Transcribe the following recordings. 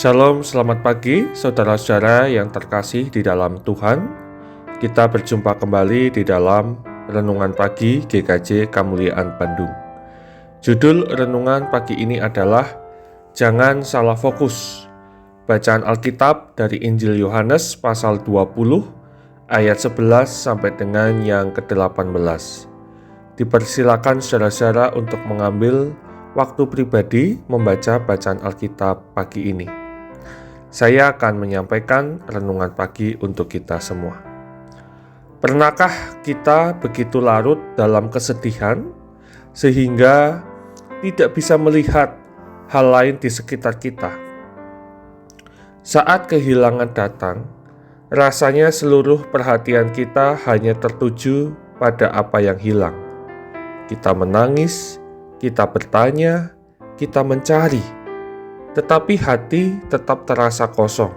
Shalom, selamat pagi saudara-saudara yang terkasih di dalam Tuhan. Kita berjumpa kembali di dalam Renungan Pagi GKJ Kemuliaan Bandung. Judul renungan pagi ini adalah Jangan Salah Fokus. Bacaan Alkitab dari Injil Yohanes pasal 20 ayat 11 sampai dengan yang ke-18. Dipersilakan saudara-saudara untuk mengambil waktu pribadi membaca bacaan Alkitab pagi ini. Saya akan menyampaikan renungan pagi untuk kita semua. Pernahkah kita begitu larut dalam kesedihan sehingga tidak bisa melihat hal lain di sekitar kita? Saat kehilangan datang, rasanya seluruh perhatian kita hanya tertuju pada apa yang hilang. Kita menangis, kita bertanya, kita mencari, tetapi hati tetap terasa kosong.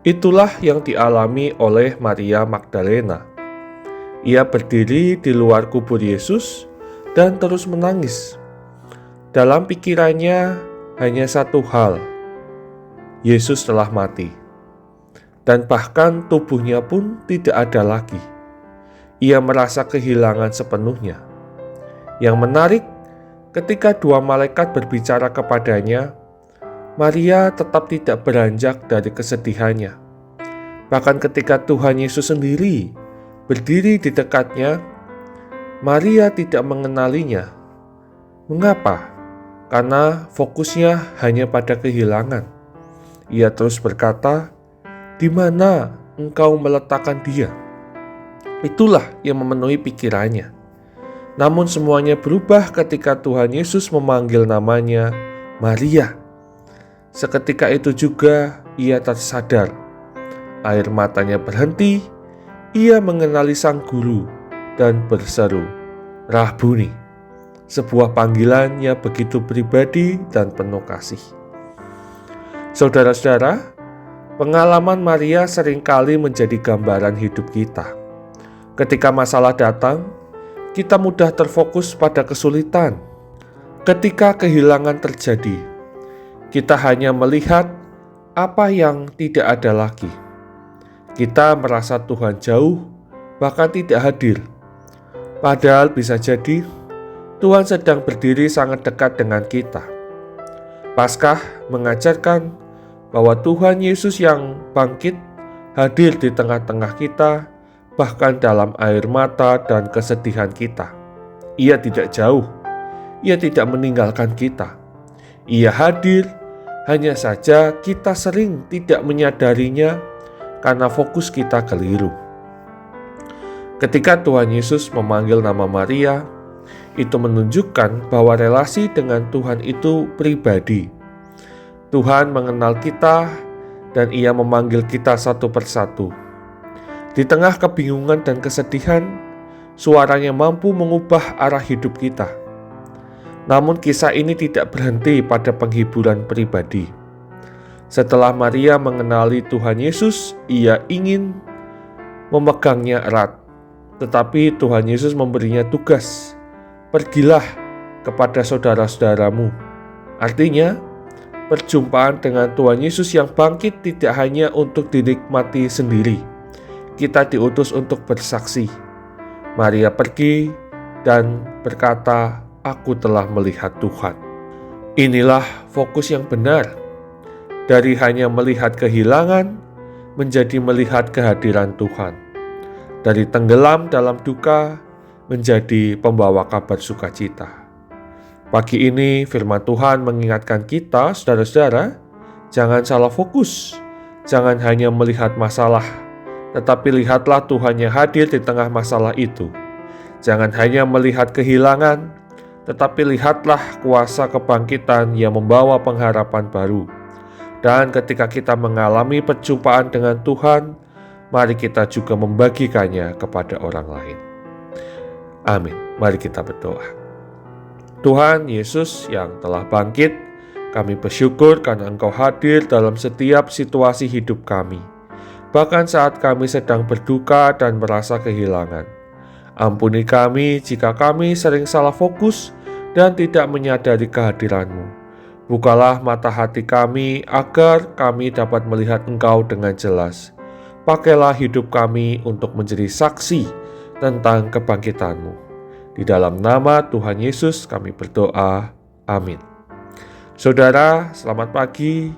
Itulah yang dialami oleh Maria Magdalena. Ia berdiri di luar kubur Yesus dan terus menangis. Dalam pikirannya hanya satu hal, Yesus telah mati. Dan bahkan tubuhnya pun tidak ada lagi. Ia merasa kehilangan sepenuhnya. Yang menarik, ketika dua malaikat berbicara kepadanya, Maria tetap tidak beranjak dari kesedihannya. Bahkan ketika Tuhan Yesus sendiri berdiri di dekatnya, Maria tidak mengenalinya. Mengapa? Karena fokusnya hanya pada kehilangan. Ia terus berkata, "Di mana engkau meletakkan dia?" Itulah yang memenuhi pikirannya. Namun semuanya berubah ketika Tuhan Yesus memanggil namanya Maria. Seketika itu juga ia tersadar. Air matanya berhenti, ia mengenali sang guru dan berseru, "Rabbuni." Sebuah panggilan yang begitu pribadi dan penuh kasih. Saudara-saudara, pengalaman Maria seringkali menjadi gambaran hidup kita. Ketika masalah datang, kita mudah terfokus pada kesulitan. Ketika kehilangan terjadi, kita hanya melihat apa yang tidak ada lagi. Kita merasa Tuhan jauh, bahkan tidak hadir. Padahal bisa jadi Tuhan sedang berdiri sangat dekat dengan kita. Paskah mengajarkan bahwa Tuhan Yesus yang bangkit hadir di tengah-tengah kita, bahkan dalam air mata dan kesedihan kita. Ia tidak jauh, ia tidak meninggalkan kita. Ia hadir, hanya saja kita sering tidak menyadarinya karena fokus kita keliru. Ketika Tuhan Yesus memanggil nama Maria, itu menunjukkan bahwa relasi dengan Tuhan itu pribadi. Tuhan mengenal kita dan Ia memanggil kita satu persatu. Di tengah kebingungan dan kesedihan, suaranya mampu mengubah arah hidup kita. Namun kisah ini tidak berhenti pada penghiburan pribadi. Setelah Maria mengenali Tuhan Yesus, ia ingin memegangnya erat. Tetapi Tuhan Yesus memberinya tugas, "Pergilah kepada saudara-saudaramu." Artinya, perjumpaan dengan Tuhan Yesus yang bangkit tidak hanya untuk dinikmati sendiri. Kita diutus untuk bersaksi. Maria pergi dan berkata, "Aku telah melihat Tuhan." Inilah fokus yang benar. Dari hanya melihat kehilangan, menjadi melihat kehadiran Tuhan. Dari tenggelam dalam duka, menjadi pembawa kabar sukacita. Pagi ini firman Tuhan mengingatkan kita, saudara-saudara, jangan salah fokus. Jangan hanya melihat masalah, tetapi lihatlah Tuhan yang hadir di tengah masalah itu. Jangan hanya melihat kehilangan, tetapi lihatlah kuasa kebangkitan yang membawa pengharapan baru. Dan ketika kita mengalami perjumpaan dengan Tuhan, mari kita juga membagikannya kepada orang lain. Amin. Mari kita berdoa. Tuhan Yesus yang telah bangkit, kami bersyukur karena Engkau hadir dalam setiap situasi hidup kami. Bahkan saat kami sedang berduka dan merasa kehilangan. Ampuni kami jika kami sering salah fokus dan tidak menyadari kehadiran-Mu. Bukalah mata hati kami agar kami dapat melihat Engkau dengan jelas. Pakailah hidup kami untuk menjadi saksi tentang kebangkitan-Mu. Di dalam nama Tuhan Yesus kami berdoa. Amin. Saudara, selamat pagi.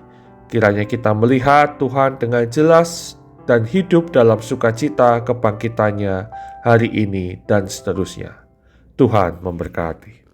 Kiranya kita melihat Tuhan dengan jelas dan hidup dalam sukacita kebangkitannya hari ini dan seterusnya. Tuhan memberkati.